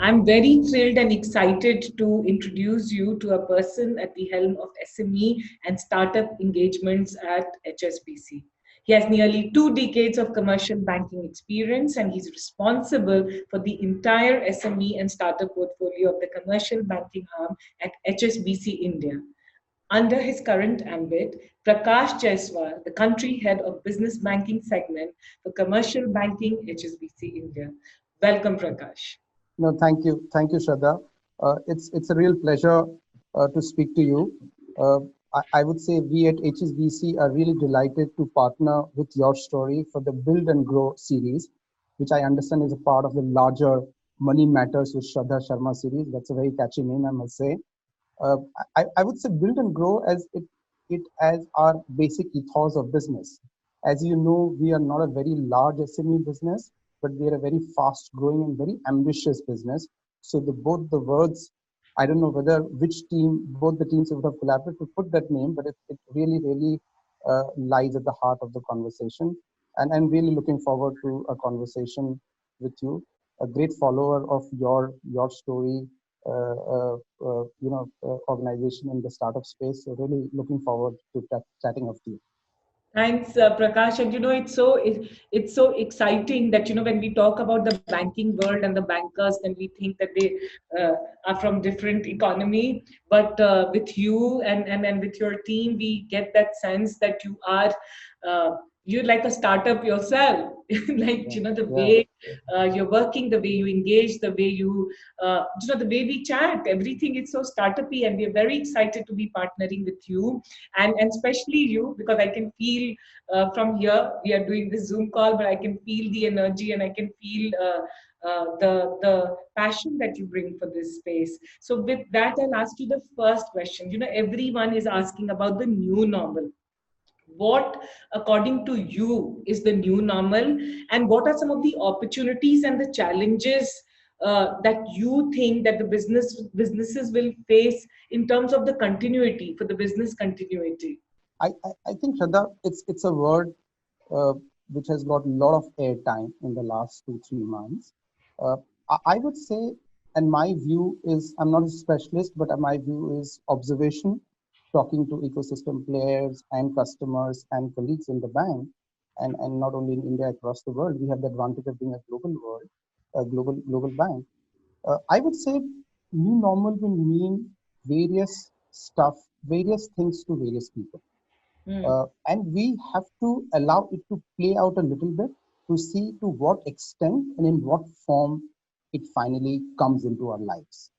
I'm very thrilled and excited to introduce you to a person at the helm of SME and startup engagements at HSBC. He has nearly 2 decades of commercial banking experience, and he's responsible for the entire SME and startup portfolio of the commercial banking arm at HSBC India. Under his current ambit, Prakash Jaiswal, the country head of business banking segment for commercial banking HSBC India. Welcome, Prakash. No, thank you, Shraddha. It's a real pleasure to speak to you. Uh, I would say we at HSBC are really delighted to partner with your story for the Build and Grow series, which I understand is a part of the larger Money Matters with Shraddha Sharma series. That's a very catchy name, I must say. Uh, I would say Build and Grow as it as our basic ethos of business. As you know, we are not a very large SME business, but we are a very fast growing and very ambitious business. So both the words, I don't know whether which team, both the teams would have collaborated to put that name, but it really, really lies at the heart of the conversation. And I'm really looking forward to a conversation with you, a great follower of your story, organization in the startup space. So really looking forward to chatting with you. Thanks, Prakash. And it's so exciting that when we talk about the banking world and the bankers, then we think that they are from different economy. But with you and with your team, we get that sense that uh, you're like a startup yourself. Like the way you're working, the way you engage, the way the way we chat, everything is so startup-y, and we're very excited to be partnering with you, and especially you, because I can feel from here, we are doing this Zoom call, but I can feel the energy, and I can feel the passion that you bring for this space. So with that, I'll ask you the first question. Everyone is asking about the new normal. What, according to you, is the new normal, and what are some of the opportunities and the challenges that you think that the businesses will face in terms of the continuity, for the business continuity? I think, Shraddha, it's a word uh, which has got a lot of airtime in the last 2 3 months. Uh, I would say, and my view is, I'm not a specialist, but my view is observation, talking to ecosystem players and customers and colleagues in the bank, and not only in India, across the world. We have the advantage of being a global world, a global bank. I would say new normal will mean various stuff, various things to various people. Hmm. And we have to allow it to play out a little bit to see to what extent and in what form it finally comes into our lives.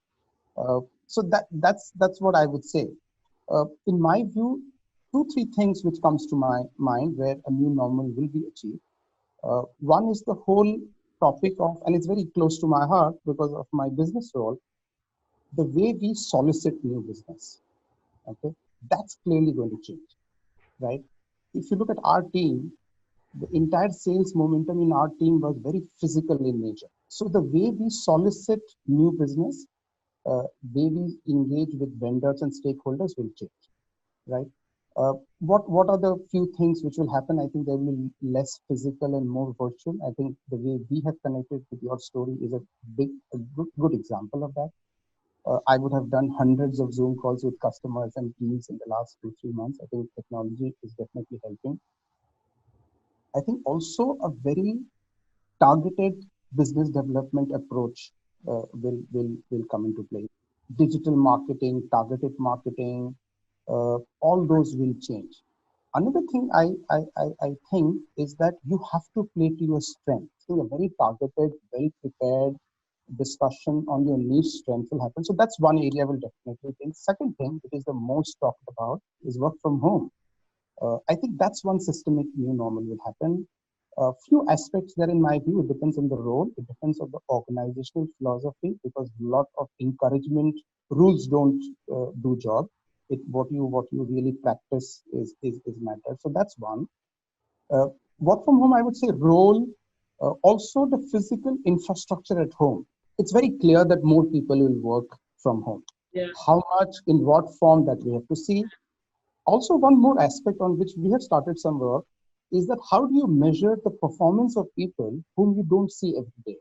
So that's what I would say. In my view, 2 3 things which comes to my mind where a new normal will be achieved. One is the whole topic of, and it's very close to my heart because of my business role, the way we solicit new business. Okay, that's clearly going to change, right? If you look at our team, the entire sales momentum in our team was very physical in nature. So the way we solicit new business, way we engage with vendors and stakeholders will change, right? What are the few things which will happen? I think there will be less physical and more virtual. I think the way we have connected with your story is a good example of that. I would have done hundreds of Zoom calls with customers and teams in the last 2 3 months. I think technology is definitely helping. I think also a very targeted business development approach will come into play. Digital marketing, targeted marketing, all those will change. Another thing I think is that you have to play to your strength. So a very targeted, well prepared discussion on your niche strength will happen. So that's one area will definitely think. Second thing, which is the most talked about, is work from home. I think that's one systemic new normal will happen. A few aspects there, in my view, it depends on the role, it depends on the organizational philosophy, because a lot of encouragement rules don't do job. What you really practice is matter. So that's one. Uh, Work from home, I would say role, also the physical infrastructure at home. It's very clear that more people will work from home. Yeah. How much, in what form, that we have to see. Also, one more aspect on which we have started some work is that how do you measure the performance of people whom you don't see every day?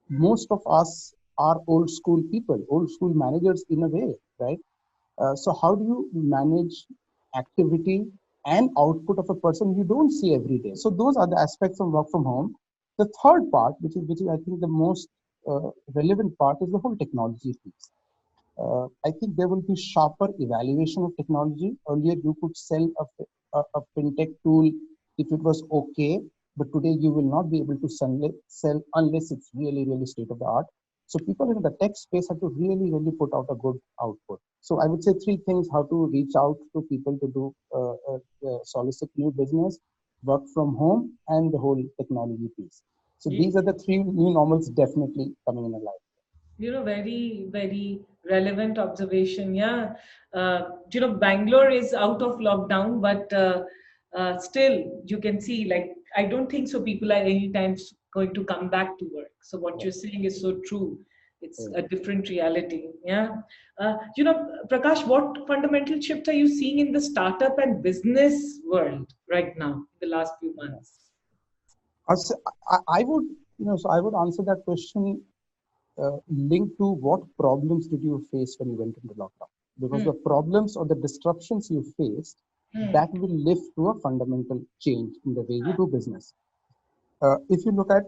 Most of us are old school people, old school managers in a way, right? So how do you manage activity and output of a person you don't see every day? So those are the aspects of work from home. The third part, which is I think the most relevant part, is the whole technology piece. I think there will be sharper evaluation of technology. Earlier, you could sell a fintech tool if it was okay, but today you will not be able to sell unless it's really, really state of the art. So people in the tech space have to really, really put out a good output. So I would say three things: how to reach out to people to do solicit new business, work from home, and the whole technology piece. So these are the three new normals definitely coming in alive. Very, very relevant observation. Yeah. Bangalore is out of lockdown, but still you can see, like, I don't think so people are anytime going to come back to work. So what you're saying is so true. It's a different reality. Yeah. Prakash, what fundamental shift are you seeing in the startup and business world right now in the last few Yeah. months? I would, so I would answer that question linked to what problems did you face when you went into lockdown? Because Hmm. the problems or the disruptions you faced, Hmm. that will lift to a fundamental change in the way you do business. Uh, if you look at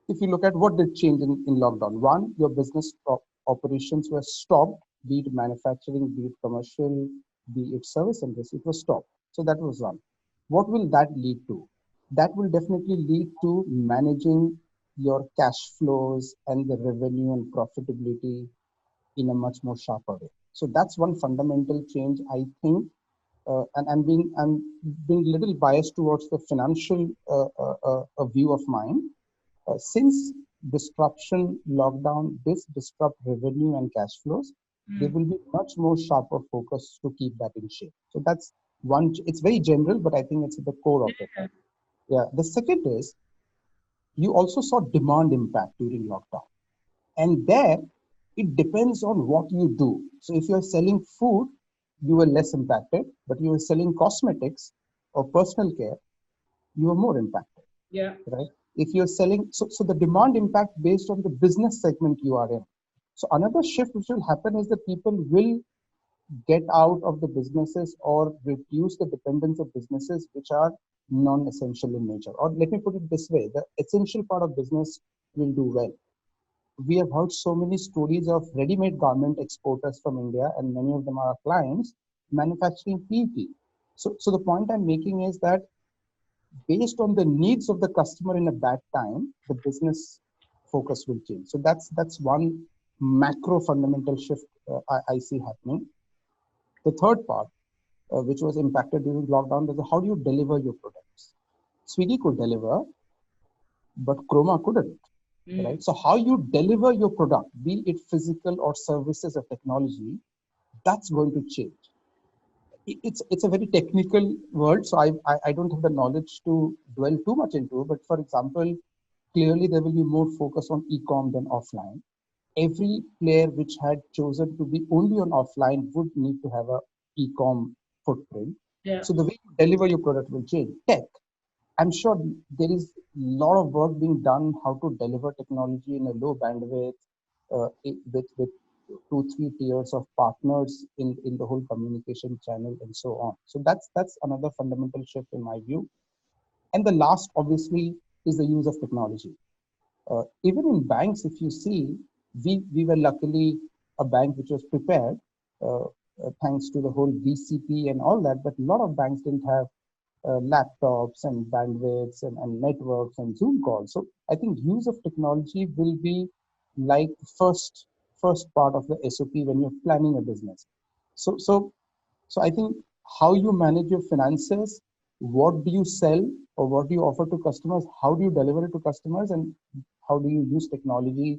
if you look at what did change in lockdown, one, your business operations were stopped, be it manufacturing, be it commercial, be it service industry, it was stopped. So that was one. What will that lead to? That will definitely lead to managing your cash flows and the revenue and profitability in a much more sharper way. So that's one fundamental change, I think. And I'm being a little biased towards the financial view of mine. Since disruption lockdown this disrupt revenue and cash flows, there Hmm. will be much more sharper focus to keep that in shape. So that's one. It's very general, but I think it's at the core of it. Yeah. Yeah. The second is you also saw demand impact during lockdown, and there it depends on what you do. So if you're selling food, you were less impacted, but you were selling cosmetics or personal care, you were more impacted, Yeah. right? If you're selling, so the demand impact based on the business segment you are in. So another shift which will happen is that people will get out of the businesses or reduce the dependence of businesses which are non-essential in nature. Or let me put it this way, the essential part of business will do well. We have heard so many stories of ready-made garment exporters from India, and many of them are our clients, manufacturing PET. So the point I'm making is that based on the needs of the customer in a bad time, the business focus will change. So that's one macro fundamental shift I see happening. The third part, which was impacted during lockdown, was how do you deliver your products? Swiggy could deliver, but Chroma couldn't, Hmm. right? So how you deliver your product, be it physical or services or technology, that's going to change. It's a very technical world, so I don't have the knowledge to dwell too much into it. But for example, clearly there will be more focus on e-com than offline. Every player which had chosen to be only on offline would need to have a e-com footprint. Yeah. So the way you deliver your product will change. Tech, I'm sure there is a lot of work being done how to deliver technology in a low bandwidth with 2 3 tiers of partners in the whole communication channel and so on. So that's another fundamental shift in my view. And the last, obviously, is the use of technology. Even in banks, if you see, we were luckily a bank which was prepared, thanks to the whole BCP and all that. But a lot of banks didn't have laptops and bandwidths and networks and Zoom calls. So I think use of technology will be like the first part of the SOP when you're planning a business. So I think how you manage your finances, what do you sell or what do you offer to customers, how do you deliver it to customers, and how do you use technology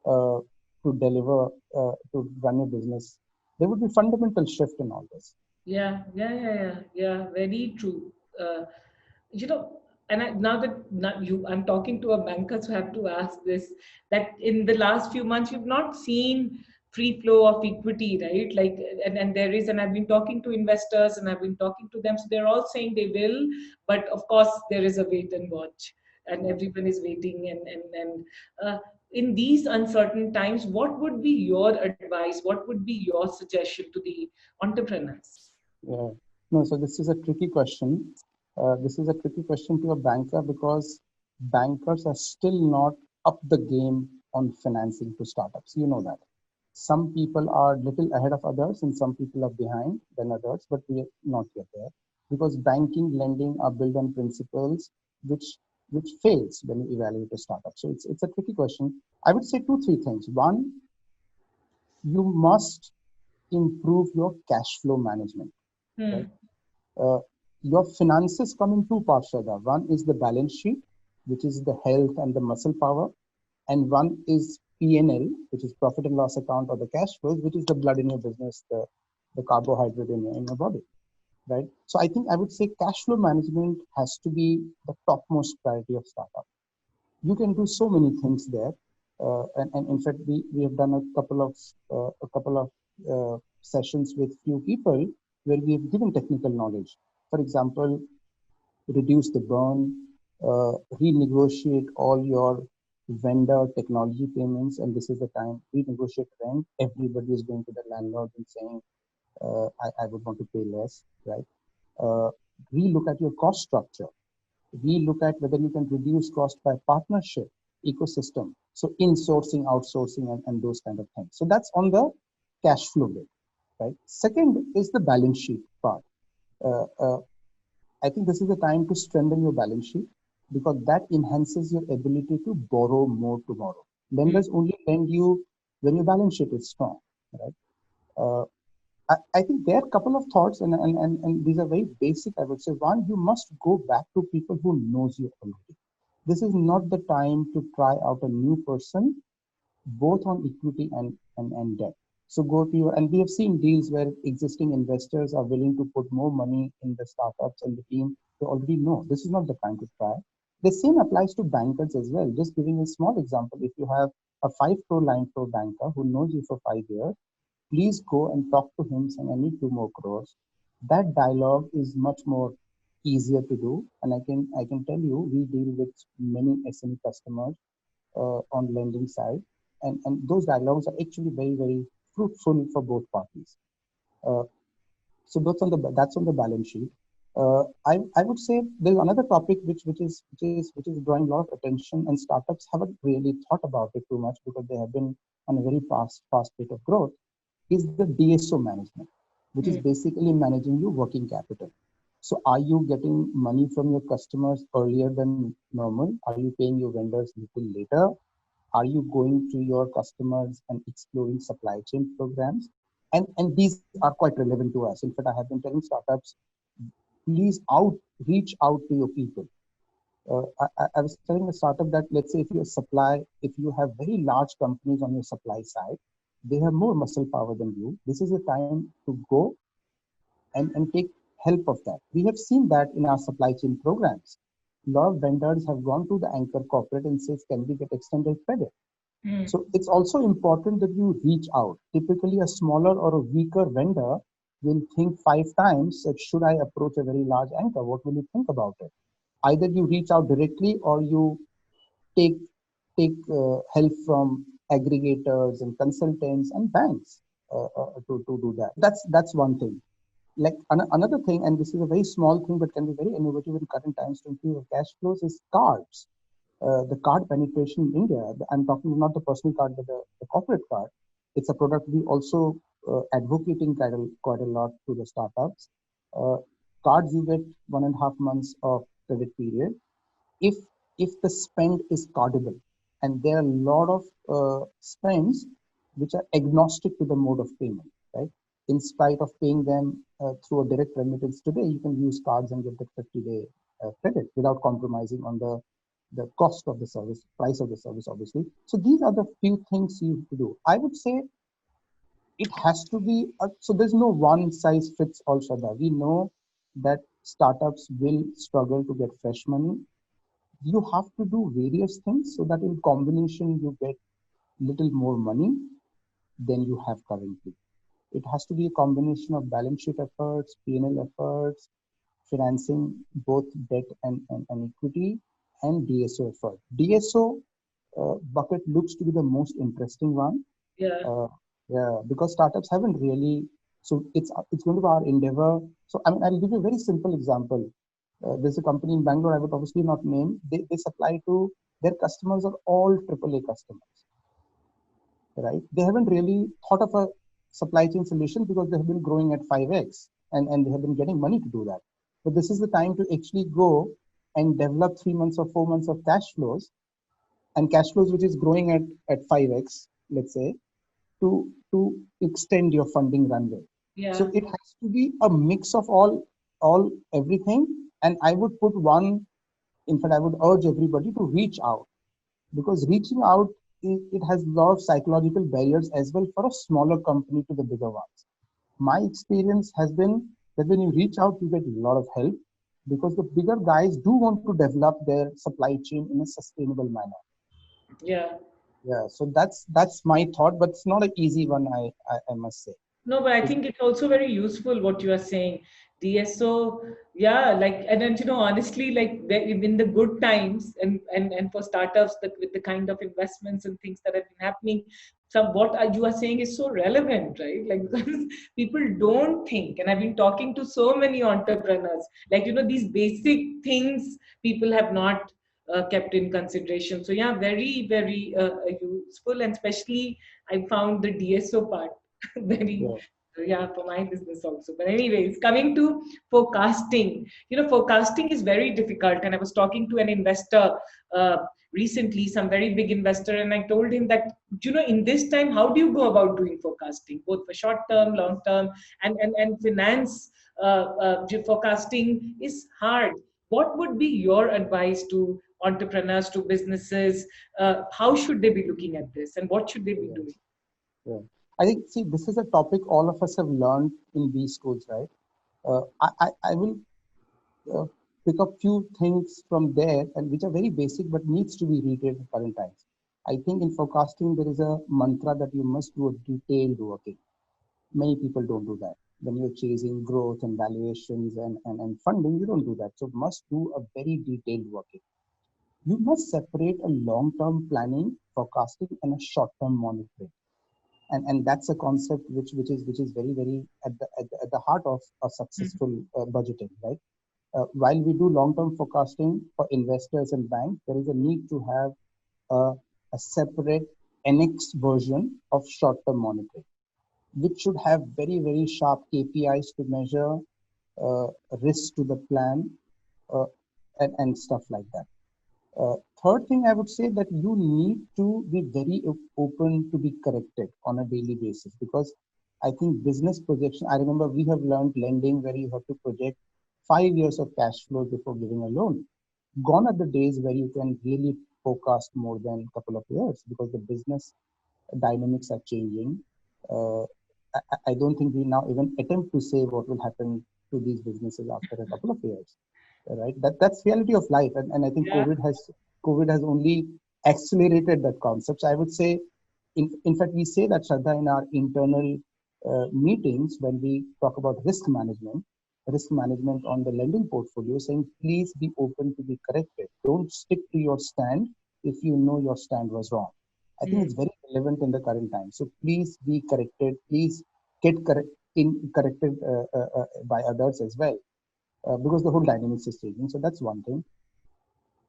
uh, to deliver to run your business. There would be fundamental shift in all this. Yeah. Very true. Uh, and now that I'm talking to a banker, so I have to ask this: that in the last few months, you've not seen free flow of equity, right? Like, and there is, and I've been talking to investors, and I've been talking to them, so they're all saying they will, but of course, there is a wait and watch, and Yeah. everyone is waiting, and uh, in these uncertain times, what would be your advice? What would be your suggestion to the entrepreneurs? Yeah. No, so this is a tricky question. This is a tricky question to a banker because bankers are still not up the game on financing to startups. You know that. Some people are little ahead of others and some people are behind than others, but we are not yet there because banking, lending are built on principles which which fails when you evaluate a startup. So it's a tricky question. I would say two, three things. One, you must improve your cash flow management, right? Hmm. uh, your finances come in two parts, Shraddha. One is the balance sheet, which is the health and the muscle power, and one is P&L, which is profit and loss account or the cash flows, which is the blood in your business, the carbohydrate in your body, right? So I think I would say cash flow management has to be the topmost priority of startup. You can do so many things there, and in fact we have done a couple of sessions with few people where we have given technical knowledge. For example, reduce the burn, renegotiate all your vendor technology payments, and this is the time renegotiate rent. Everybody is going to the landlord and saying, I would want to pay less, right? Uh, Relook at your cost structure. Relook at whether you can reduce cost by partnership, ecosystem. So insourcing, outsourcing, and those kind of things. So that's on the cash flow bit, right? Second is the balance sheet part. Uh, uh, I think this is the time to strengthen your balance sheet because that enhances your ability to borrow more tomorrow. Hmm. Lenders only lend you when your balance sheet is strong, right? Uh, I think there are a couple of thoughts, and these are very basic. I would say one, you must go back to people who knows you already. This is not the time to try out a new person both on equity and debt. So go to your, and we have seen deals where existing investors are willing to put more money in the startups and the team. They already know this is not the time to try. The same applies to bankers as well. Just giving a small example, if you have a 5 crore line for banker who knows you for 5 years, please go and talk to him saying, I need 2 more crores. That dialogue is much more easier to do. And I can tell you, we deal with many SME customers on lending side, and those dialogues are actually very very fruitful for both parties. Uh, so that's on the balance sheet. I would say there's another topic which is drawing a lot of attention, and startups haven't really thought about it too much because they have been on a very fast rate of growth. Is the DSO management, which is Hmm. basically managing your working capital. So are you getting money from your customers earlier than normal? Are you paying your vendors a little later? Are you going to your customers and exploring supply chain programs? And these are quite relevant to us. In fact, I have been telling startups, please reach out to your people. I was telling a startup that let's say if you have very large companies on your supply side, they have more muscle power than you. This is the time to go and take help of that. We have seen that in our supply chain programs. A lot of vendors have gone to the anchor corporate and says, can we get extended credit? Hmm. So it's also important that you reach out. Typically, a smaller or a weaker vendor will think 5 times that should I approach a very large anchor? What will you think about it? Either you reach out directly or you take help from aggregators and consultants and banks to do that. That's one thing. Like another thing, and this is a very small thing but can be very innovative in current times to improve your cash flows, is cards. The card penetration in India, I'm talking not the personal card, but the corporate card. It's a product we also advocating quite a lot to the startups. Uh, Cards, you get 1.5 months of credit period if if the spend is cardable, and there are a lot of spends which are agnostic to the mode of payment, right? In spite of paying them through a direct remittance today, you can use cards and get the 50-day credit without compromising on the cost of the service, price of the service, obviously. So these are the few things you have to do. I would say it has to be so there's no one size fits all, Shraddha. We know that startups will struggle to get fresh money. You have to do various things so that in combination you get little more money than you have currently. It has to be a combination of balance sheet efforts, P&L efforts, financing both debt and equity, and DSO effort. DSO, bucket looks to be the most interesting one. Yeah. Uh, yeah, because startups haven't really. So it's going to be our endeavor. So I mean, I'll give you a very simple example. There's a company in Bangalore I would obviously not name. They supply to their customers are all AAA customers, right? They haven't really thought of a supply chain solution because they have been growing at 5x and they have been getting money to do that. But this is the time to actually go and develop 3 months or 4 months of cash flows and cash flows which is growing at 5x, let's say, to extend your funding runway. So Yeah. it has to be a mix of all everything. And I would put one, in fact, I would urge everybody to reach out because reaching out it has a lot of psychological barriers as well for a smaller company to the bigger ones. My experience has been that when you reach out, you get a lot of help because the bigger guys do want to develop their supply chain in a sustainable manner. Yeah. Yeah, so that's my thought, but it's not an easy one, I must say. No, but I think it's also very useful what you are saying. DSO, yeah, like, and then, honestly, like in the good times and for startups that with the kind of investments and things that have been happening, some what you are saying is so relevant, right? Like because people don't think, and I've been talking to so many entrepreneurs, like these basic things people have not kept in consideration. So yeah, very very useful, and especially I found the DSO part very Yeah, yeah for my business also. But anyways, coming to forecasting, forecasting is very difficult. And I was talking to an investor uh, recently, some very big investor, and I told him that in this time, how do you go about doing forecasting, both for short term, long term, and finance forecasting is hard. What would be your advice to entrepreneurs, to businesses? How should they be looking at this, and what should they be yeah, doing? yeah. I think, see, this is a topic all of us have learned in these schools, right? I will uh, pick up few things from there and which are very basic but needs to be read in current times. I think in forecasting there is a mantra that you must do a detailed working. Many people don't do that. When you're chasing growth and valuations and funding, you don't do that. So must do a very detailed working. You must separate a long-term planning, forecasting, and a short-term monitoring. And that's a concept which is very very at the heart of a successful budgeting, right? While we do long-term forecasting for investors and banks, there is a need to have a, a separate annex version of short-term monitoring, which should have very, very sharp KPIs to measure risk to the plan uh, and stuff like that. Third thing, I would say that you need to be very open to be corrected on a daily basis because I think business projection. I remember we have learned lending where you have to project 5 years of cash flow before giving a loan. Gone are the days where you can really forecast more than a couple of years because the business dynamics are changing. Uh, I don't think we now even attempt to say what will happen to these businesses after a couple of years, right? That's reality of life, and I think Yeah. COVID has only accelerated that concept. So I would say, in fact, we say that Shraddha in our internal meetings when we talk about risk management on the lending portfolio, saying please be open to be corrected. Don't stick to your stand if you know your stand was wrong. I think Mm. it's very relevant in the current time. So please be corrected. Please corrected by others as well, because the whole dynamics is changing. So that's one thing.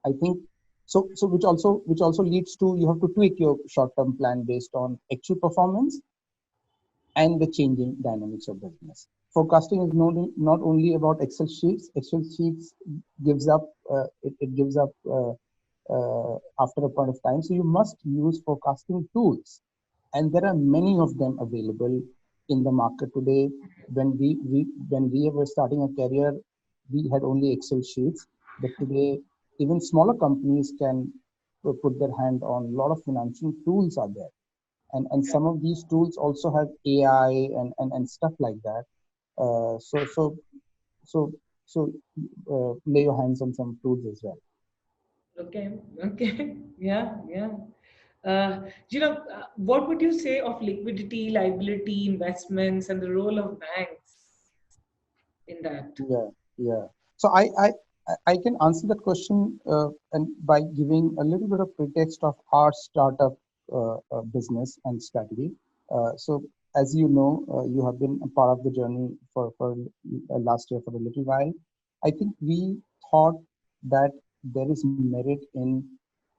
I think so. Which also leads to you have to tweak your short-term plan based on actual performance and the changing dynamics of business. Forecasting is not only about Excel sheets. Excel sheets gives up. It gives up after a point of time. So you must use forecasting tools, and there are many of them available in the market today. When we were starting a career, we had only Excel sheets, but today even smaller companies can put their hand on a lot of financial tools are there, and some of these tools also have AI and stuff like that. So lay your hands on some tools as well. Okay, okay, yeah, yeah. What would you say of liquidity, liability, investments, and the role of banks in that? Yeah, yeah. So I can answer that question and by giving a little bit of pretext of our startup business and strategy. So, as you know, you have been a part of the journey for last year for a little while. I think we thought that there is merit in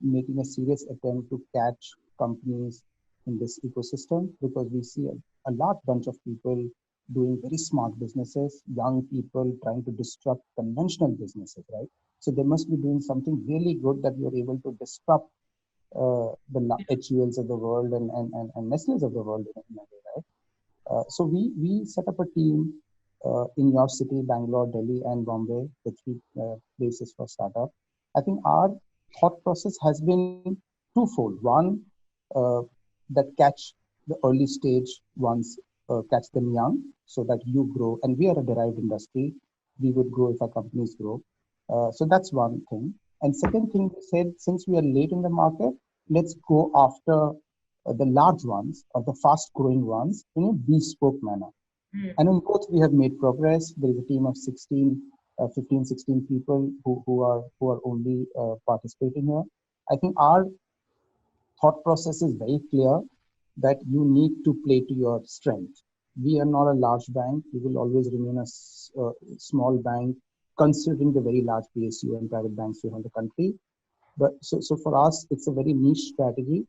making a serious attempt to catch companies in this ecosystem because we see a large bunch of people doing very smart businesses, young people trying to disrupt conventional businesses, right? So they must be doing something really good that we are able to disrupt the HULs of the world and Nestle's of the world in a way, right? So we set up a team in your city, Bangalore, Delhi, and Bombay, the three places for startup. I think our thought process has been twofold. One, uh, that catch the early stage ones, catch them young so that you grow. And we are a derived industry. We would grow if our companies grow. So that's one thing. And second thing, we said, since we are late in the market, let's go after the large ones or the fast growing ones in a bespoke manner. And in both, we have made progress. There is a team of 16, 15, 16 people who are only participating here. I think our thought process is very clear that you need to play to your strength. We are not a large bank. We will always remain a small bank, considering the very large PSU and private banks we have in the country. But so for us, it's a very niche strategy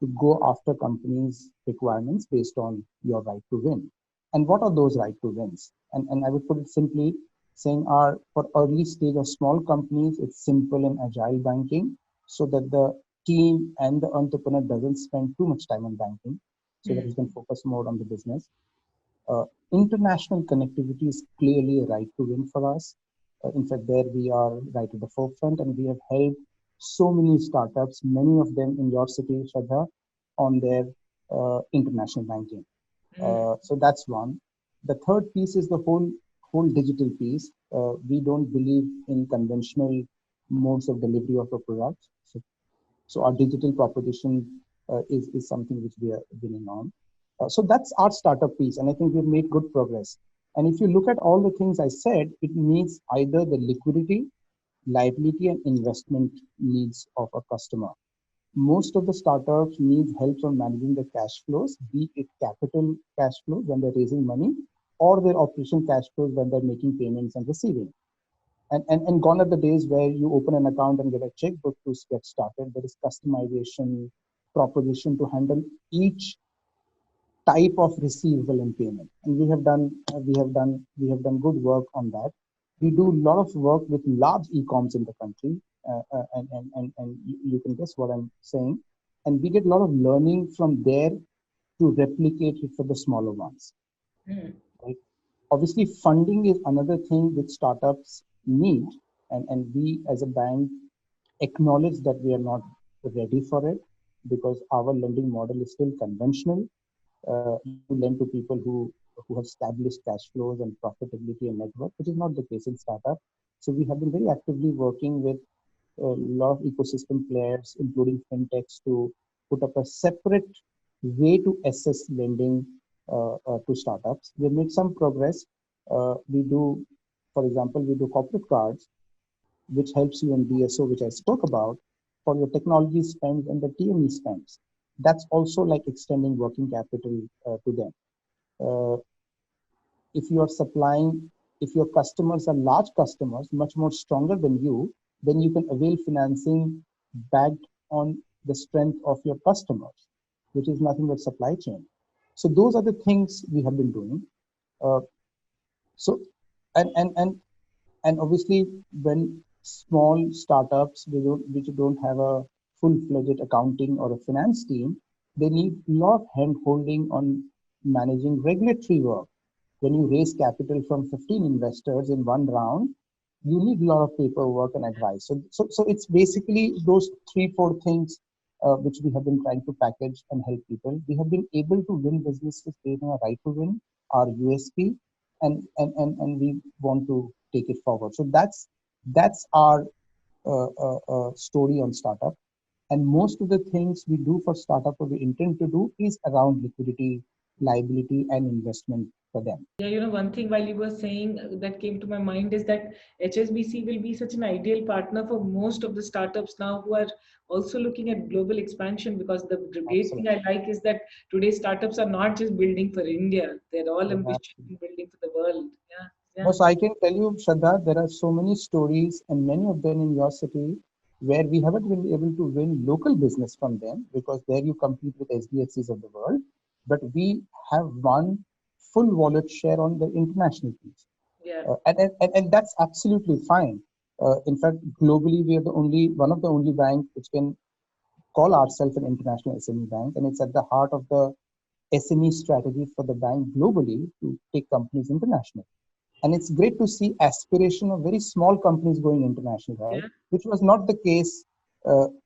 to go after companies' requirements based on your right to win. And what are those right to wins? And I would put it simply saying are for early stage or small companies, it's simple and agile banking so that the team and the entrepreneur doesn't spend too much time on banking so that he can focus more on the business. Uh, International connectivity is clearly a right to win for us. In fact, there we are right at the forefront, and we have helped so many startups, many of them in your city, Shraddha, on their international banking. So that's one. The third piece is the whole digital piece. We don't believe in conventional modes of delivery of a product. So our digital proposition is something which we are winning on. So that's our startup piece, and I think we've made good progress. And if you look at all the things I said, it needs either the liquidity, liability, and investment needs of a customer. Most of the startups need help on managing the cash flows, be it capital cash flows when they're raising money, or their operation cash flows when they're making payments and receiving. And gone are the days where you open an account and get a checkbook to get started. There is customization proposition to handle each type of receivable and payment. And we have done good work on that. We do a lot of work with large e-coms in the country, and you can guess what I'm saying. And we get a lot of learning from there to replicate it for the smaller ones. Right? Obviously, funding is another thing which startups need, and we as a bank acknowledge that we are not ready for it because our lending model is still conventional. You lend to people who have established cash flows and profitability and network, which is not the case in startup. So we have been very actively working with a lot of ecosystem players, including fintechs, to put up a separate way to assess lending to startups. We've made some progress. We do, for example, we do corporate cards, which helps you in DSO, which I spoke about, for your technology spends and the TME spends. That's also like extending working capital to them. Uh, if you are supplying, if your customers are large customers, much more stronger than you, then you can avail financing backed on the strength of your customers, which is nothing but supply chain. So those are the things we have been doing. Uh, so, and and and and obviously, when small startups which don't have a full-fledged accounting or a finance team, they need a lot of hand-holding on managing regulatory work. When you raise capital from 15 investors in one round, you need a lot of paperwork and advice. So it's basically those three, four things which we have been trying to package and help people. We have been able to win businesses based on our right to win, our USP, and we want to take it forward. So that's our story on startup. And most of the things we do for startup or we intend to do is around liquidity, liability, and investment for them. Yeah, one thing while you were saying that came to my mind is that HSBC will be such an ideal partner for most of the startups now who are also looking at global expansion, because the great thing I Absolutely. like is that today's startups are not just building for India, they're all Yeah, ambitious in absolutely. building for the world. Yeah, No, yeah, so I can tell you, Shraddha, there are so many stories, and many of them in your city, where we haven't been able to win local business from them because there you compete with SBFCs of the world. But we have won full wallet share on the international piece. yeah, And that's absolutely fine. In fact, globally, we are the only one of the only banks which can call ourselves an international SME bank, and it's at the heart of the SME strategy for the bank globally to take companies international. And it's great to see aspiration of very small companies going international, right? yeah. Which was not the case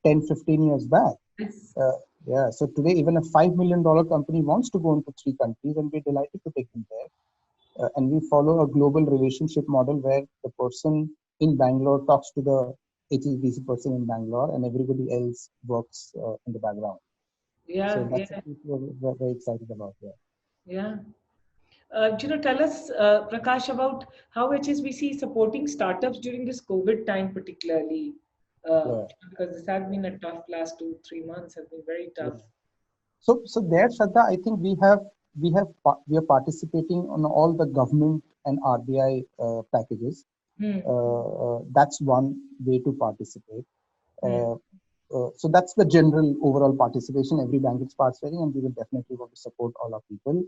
10, 15 years back. Yes. Uh, yeah, so today even a $5 million company wants to go into 3 countries, and we're delighted to take them there. And we follow a global relationship model where the person in Bangalore talks to the HSBC person in Bangalore, and everybody else works in the background. So Yeah, that's yeah, something we're very excited about. Yeah. yeah. Tell us, Prakash, about how HSBC is supporting startups during this COVID time, particularly, Yeah. because this has been a tough last 2, 3 months, has been very tough. Yeah. So there, Shraddha, I think we are participating on all the government and RBI packages. Hmm. That's one way to participate. Hmm. Uh, so that's the general overall participation. Every bank is participating, and we will definitely want to support all our people.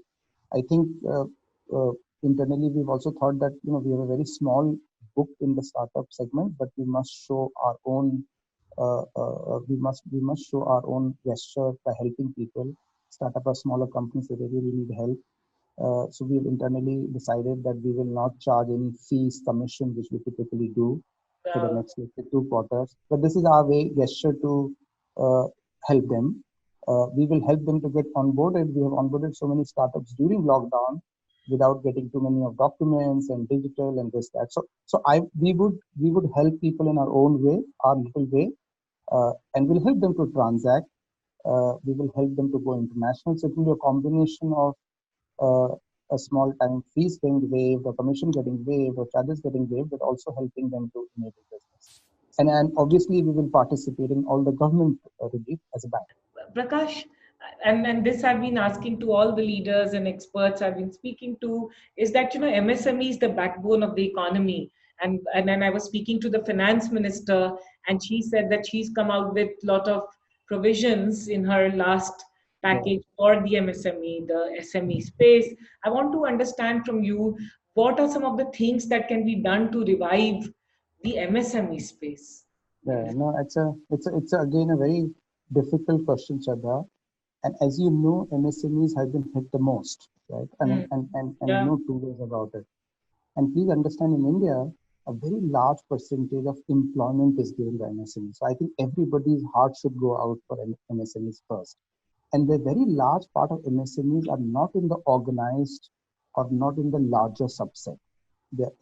I think uh, internally we've also thought that we have a very small book in the startup segment, but we must show our own we must show our own gesture by helping people start up a smaller companies that really need help. So we've internally decided that we will not charge any fees, commission, which we typically do for the Wow. next, let's say, 2 quarters. But this is our way gesture to help them. We will help them to get onboarded. We have onboarded so many startups during lockdown without getting too many of documents and digital and this that. So we would help people in our own way, our little way, and we'll help them to transact. We will help them to go international. So it will be a combination of uh, a small time fees being waived, or commission getting waived, or charges getting waived, but also helping them to enable business. And obviously, we will participate in all the government relief as a bank. Prakash, and this I've been asking to all the leaders and experts I've been speaking to, is that MSME is the backbone of the economy. And then I was speaking to the finance minister, and she said that she's come out with a lot of provisions in her last Yeah. package for the MSME, the SME space. I want to understand from you, what are some of the things that can be done to revive the MSME space? Yeah, no, it's again a very difficult question, Shraddha. And as you know, MSMEs have been hit the most, right? Hmm. And Yeah. no two ways about it. And please understand, in India, a very large percentage of employment is given by MSMEs. So I think everybody's heart should go out for MSMEs first. And the very large part of MSMEs are not in the organized or not in the larger subset.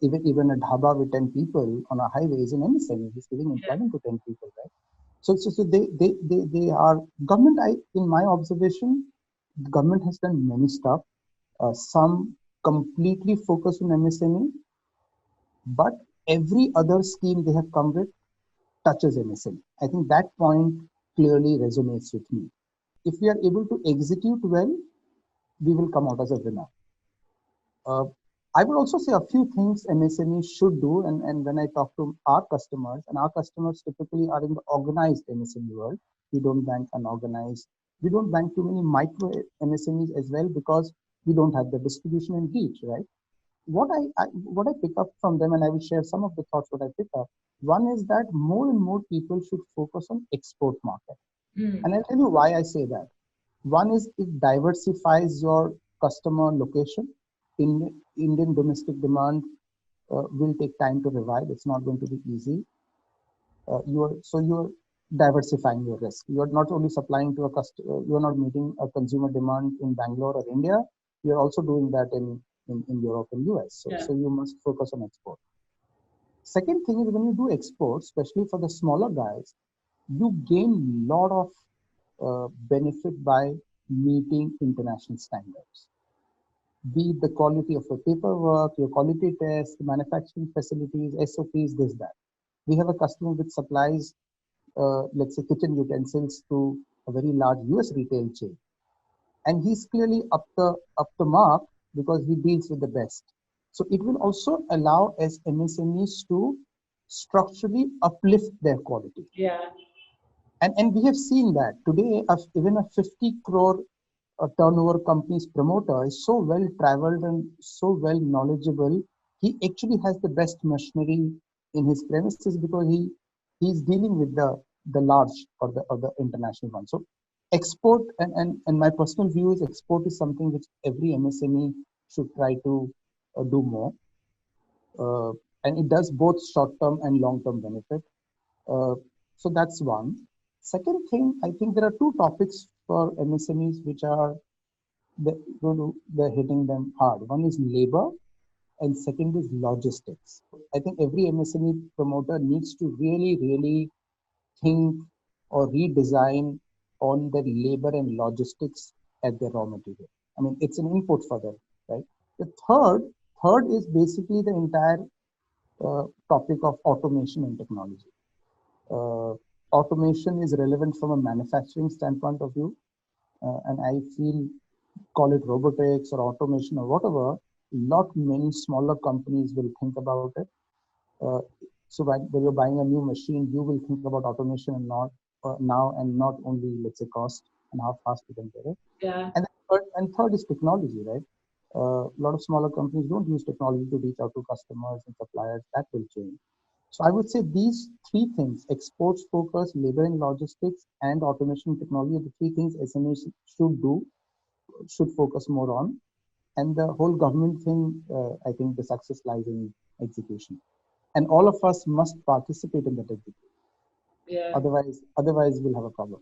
Even a dhaba with 10 people on a highway is an MSME. He's giving Yeah. employment to 10 people, right? So they are government. In my observation, the government has done many stuff. Some completely focus on MSME, but every other scheme they have come with touches MSME. I think that point clearly resonates with me. If we are able to execute well, we will come out as a winner. Uh, I would also say a few things MSME should do, and when I talk to our customers, and our customers typically are in the organized MSME world, we don't bank unorganized. We don't bank too many micro MSMEs as well because we don't have the distribution and reach, right? What I pick up from them, and I will share some of the thoughts what I pick up. One is that more and more people should focus on export market, Hmm. and I'll tell you why I say that. One is it diversifies your customer location. In Indian domestic demand will take time to revive. It's not going to be easy. You're diversifying your risk. You're not only supplying to a customer. You're not meeting a consumer demand in Bangalore or India. You're also doing that in Europe and US. So Yeah. so you must focus on export. Second thing is when you do export, especially for the smaller guys, you gain a lot of benefit by meeting international standards. be it the quality of your paperwork, your quality tests, manufacturing facilities, SOPs, this, that. We have a customer which supplies, let's say, kitchen utensils to a very large US retail chain. And he's clearly up the mark because he deals with the best. So it will also allow as MSMEs to structurally uplift their quality. Yeah. And we have seen that today, even a 50 crore turnover company's promoter is so well traveled and so well knowledgeable. He actually has the best machinery in his premises because he's dealing with the large or the international one. So export and my personal view is export is something which every MSME should try to do more. Uh, and it does both short term and long term benefit. Uh, so that's one. Second thing, I think there are two topics for MSMEs which are they're hitting them hard. One is labor, and second is logistics. I think every MSME promoter needs to really, really think or redesign on the labor and logistics at their raw material. I mean, it's an input for them, right? The third is basically the entire topic of automation and technology. Uh, Automation is relevant from a manufacturing standpoint of view, and I feel, call it robotics or automation or whatever, not many smaller companies will think about it. Uh, so when you're buying a new machine, you will think about automation and not now, and not only, let's say, cost and how fast you can get it. Yeah. And third is technology, right? A lot of smaller companies don't use technology to reach out to customers and suppliers. That will change. So I would say these three things: exports focus, labor and logistics, and automation technology are the three things SMEs should do, should focus more on. And the whole government thing, I think the success lies in execution. And all of us must participate in that execution. Yeah. Otherwise we'll have a problem.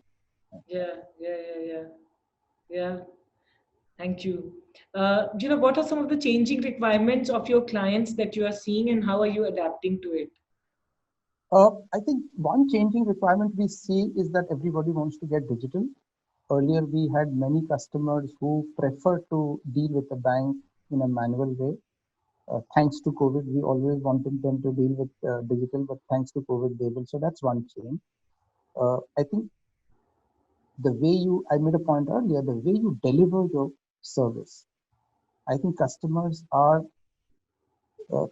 Yeah. Yeah. Yeah. Yeah. Yeah. Thank you. What are some of the changing requirements of your clients that you are seeing, and how are you adapting to it? I think one changing requirement we see is that everybody wants to get digital. Earlier, we had many customers who prefer to deal with the bank in a manual way. Thanks to COVID, we always wanted them to deal with digital, but thanks to COVID, they will. So that's one change. I think I made a point earlier, the way you deliver your service, I think customers are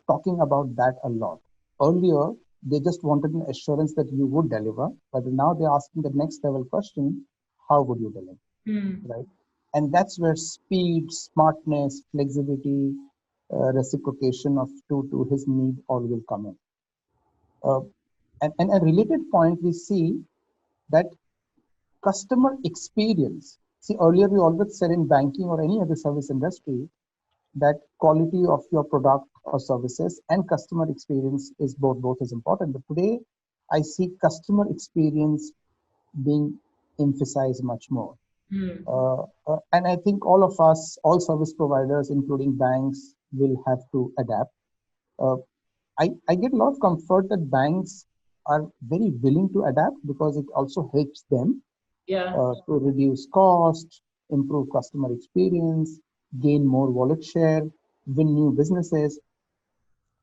talking about that a lot. Earlier, they just wanted an assurance that you would deliver, but now they're asking the next level question: how would you deliver? Hmm. Right? And that's where speed, smartness, flexibility, reciprocation of to his need all will come in. Uh, and a related point we see that customer experience. See, earlier we always said in banking or any other service industry that quality of your product or services and customer experience is both is important. But today, I see customer experience being emphasized much more. Hmm. And I think all of us, all service providers, including banks, will have to adapt. Uh, I get a lot of comfort that banks are very willing to adapt because it also helps them Yeah. to reduce cost, improve customer experience, gain more wallet share, win new businesses.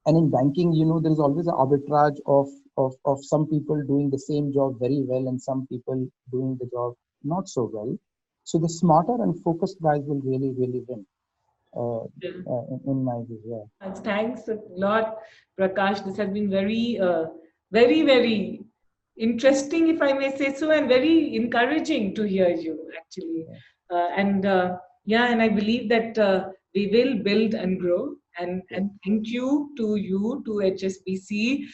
And in banking, there is always an arbitrage of some people doing the same job very well and some people doing the job not so well. So the smarter and focused guys will really, really win, Yeah. in my view. Yeah. Thanks a lot, Prakash. This has been very, very interesting, if I may say so, and very encouraging to hear you, actually. And yeah, and I believe that we will build and grow. And thank to HSBC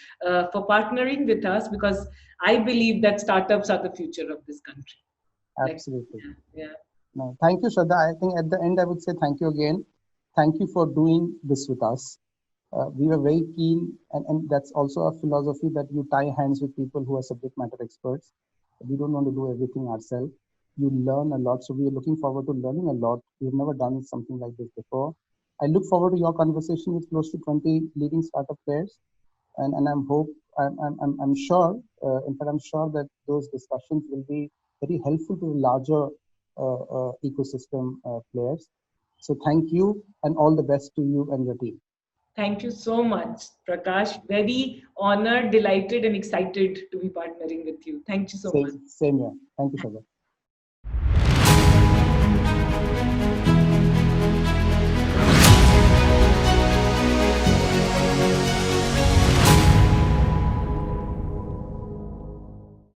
for partnering with us, because I believe that startups are the future of this country. Like, Absolutely. yeah, yeah. No, thank you, Shraddha. I think at the end, I would say thank you again. Thank you for doing this with us. We were very keen, and that's also a philosophy that you tie hands with people who are subject matter experts. We don't want to do everything ourselves. You learn a lot, so we are looking forward to learning a lot. We've never done something like this before. I look forward to your conversation with close to 20 leading startup players, and I'm sure, in fact, I'm sure that those discussions will be very helpful to the larger ecosystem players. So thank you and all the best to you and your team. Thank you so much, Prakash. Very honored, delighted, and excited to be partnering with you. Thank you so much. Same here. Thank you, Sagar.